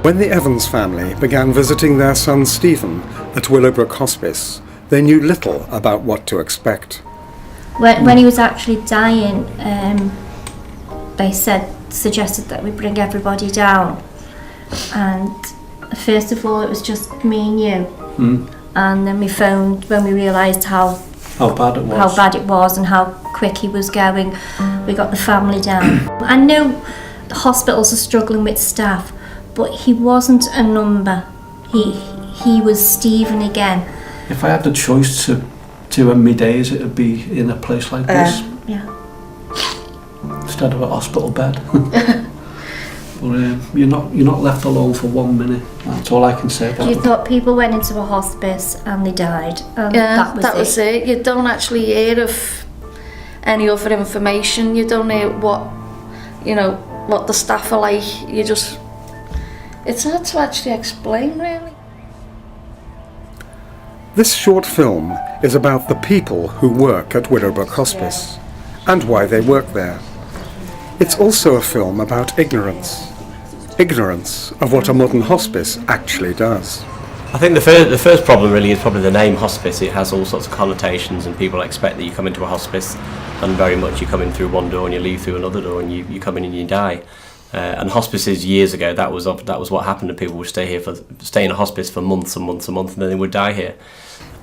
When the Evans family began visiting their son Stephen at Willowbrook Hospice, they knew little about what to expect. When he was actually dying, they suggested that we bring everybody down. And first of all, it was just me and you. And then we phoned when we realised how bad it was and how quick he was going. We got the family down. I know the hospitals are struggling with staff, but he wasn't a number. He was Stephen again. If I had the choice to end my days, it would be in a place like this. Yeah. Instead of a hospital bed. But you're not left alone for 1 minute. That's all I can say about it. You thought people went into a hospice and they died. That was it. You don't actually hear of any other information. You don't hear what the staff are like. It's hard to actually explain, really. This short film is about the people who work at Willowbrook Hospice and why they work there. It's also a film about ignorance of what a modern hospice actually does. I think the first problem really is probably the name hospice. It has all sorts of connotations, and people expect that you come into a hospice and very much you come in through one door and you leave through another door, and you come in and you die. And hospices years ago, that was what happened, and people would stay in a hospice for months and months and months, and then they would die here.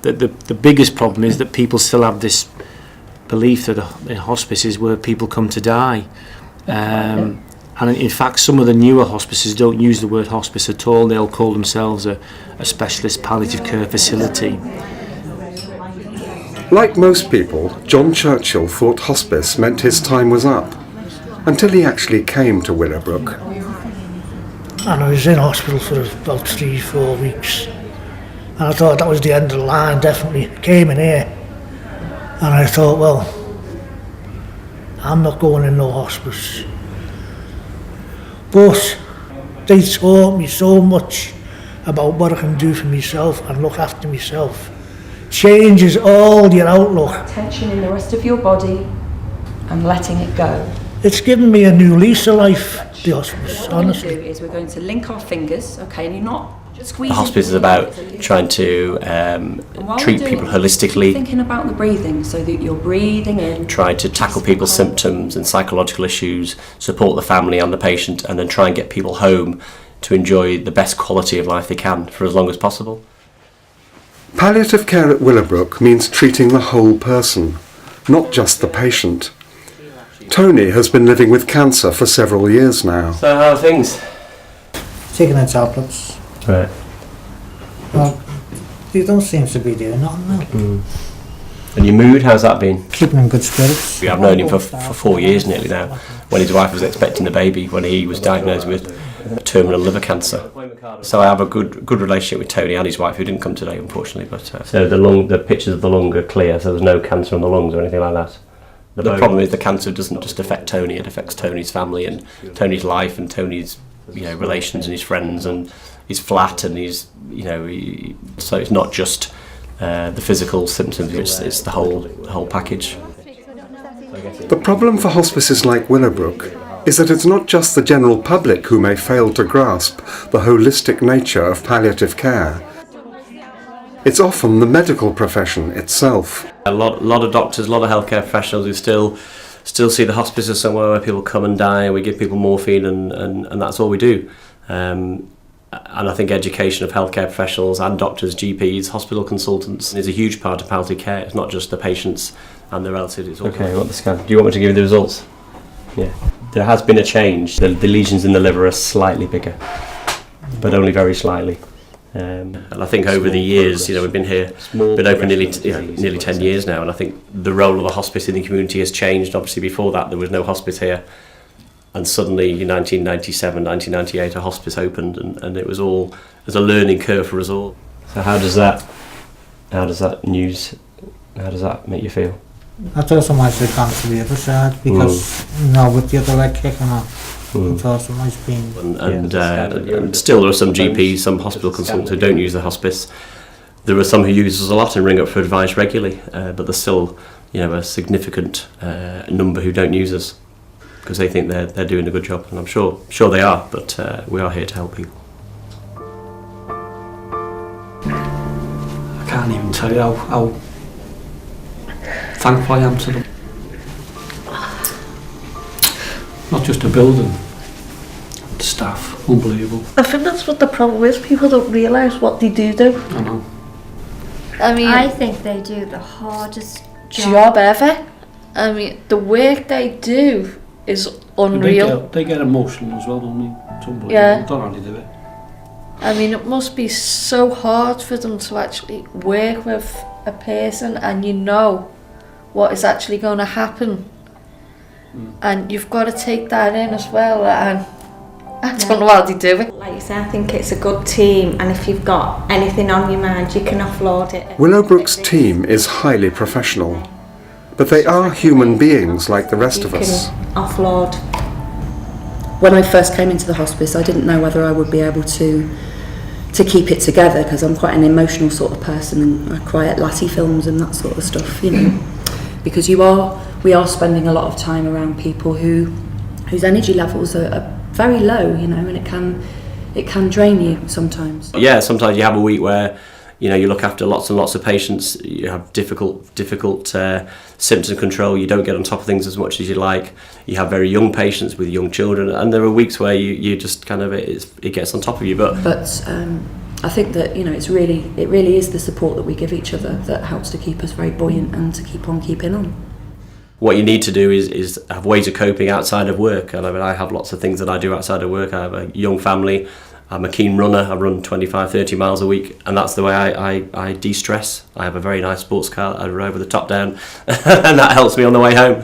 The biggest problem is that people still have this belief that a hospice is where people come to die. And in fact, some of the newer hospices don't use the word hospice at all. They'll call themselves a specialist palliative care facility. Like most people, John Churchill thought hospice meant his time was up, until he actually came to Willowbrook. And I was in hospital for about 3-4 weeks. And I thought that was the end of the line, definitely. Came in here. And I thought, well, I'm not going in no hospice. But they taught me so much about what I can do for myself and look after myself. Changes all your outlook. Tension in the rest of your body and letting it go. It's given me a new lease of life, the hospice, honestly. What we're going to do is we're going to link our fingers, okay, and you're not squeezing. The hospice is about trying to treat people holistically. Thinking about the breathing, so that you're breathing in. Try to tackle people's symptoms and psychological issues, support the family and the patient, and then try and get people home to enjoy the best quality of life they can for as long as possible. Palliative care at Willowbrook means treating the whole person, not just the patient. Tony has been living with cancer for several years now. So how are things? Taking the tablets. Right. Well, they don't seem to be doing nothing now. And your mood, how's that been? Keeping in good spirits. I've known him for 4 years nearly now, when his wife was expecting a baby, when he was diagnosed with terminal liver cancer. So I have a good relationship with Tony and his wife, who didn't come today, unfortunately. But so the pictures of the lung are clear, so there's no cancer on the lungs or anything like that. The problem is the cancer doesn't just affect Tony; it affects Tony's family and Tony's life and Tony's relations and his friends and his flat and his so it's not just the physical symptoms; it's the whole package. The problem for hospices like Willowbrook is that it's not just the general public who may fail to grasp the holistic nature of palliative care. It's often the medical profession itself. A lot of doctors, a lot of healthcare professionals who still see the hospice as somewhere where people come and die, and we give people morphine and that's all we do. And I think education of healthcare professionals and doctors, GPs, hospital consultants is a huge part of palliative care. It's not just the patients and the relatives. It's also okay, I want the scan. Do you want me to give you the results? Yeah. There has been a change. The lesions in the liver are slightly bigger, but only very slightly. And I think over the years, we've been open nearly 10 years now, and I think the role of the hospice in the community has changed. Obviously, before that, there was no hospice here, and suddenly in 1997, 1998, a hospice opened, and it was all as a learning curve for us all. So how does that make you feel? I thought I might have gone to the other side because with the other leg kicking off. And still there are some GPs, some hospital consultants who don't use the hospice. There are some who use us a lot and ring up for advice regularly, but there's still a significant number who don't use us because they think they're doing a good job, and I'm sure they are, but we are here to help people. tell you how thankful I am to them. Not just a building, the staff, unbelievable. I think that's what the problem is. People don't realise what they do. I know. I mean, I think they do the hardest job ever. I mean, the work they do is unreal. They get emotional as well, don't they? It's unbelievable. Yeah. I don't know how they do it. I mean, it must be so hard for them to actually work with a person and you know what is actually going to happen. And you've got to take that in as well, and I don't know how they do it. Like you say, I think it's a good team, and if you've got anything on your mind, you can offload it. Willowbrook's team is highly professional, but they are human beings like the rest of us. You can offload. When I first came into the hospice, I didn't know whether I would be able to keep it together, because I'm quite an emotional sort of person and I cry at Lassie films and that sort of stuff, you know. Because we are spending a lot of time around people whose energy levels are very low, you know, and it can drain you sometimes. Yeah, sometimes you have a week where, you know, you look after lots and lots of patients, you have difficult symptom control, you don't get on top of things as much as you like, you have very young patients with young children, and there are weeks where you just kind of, it gets on top of you. But I think that, you know, it really is the support that we give each other that helps to keep us very buoyant and to keep on keeping on. What you need to do is have ways of coping outside of work. And I mean, I have lots of things that I do outside of work. I have a young family, I'm a keen runner, I run 25, 30 miles a week, and that's the way I de-stress. I have a very nice sports car, I drive with the top down, and that helps me on the way home.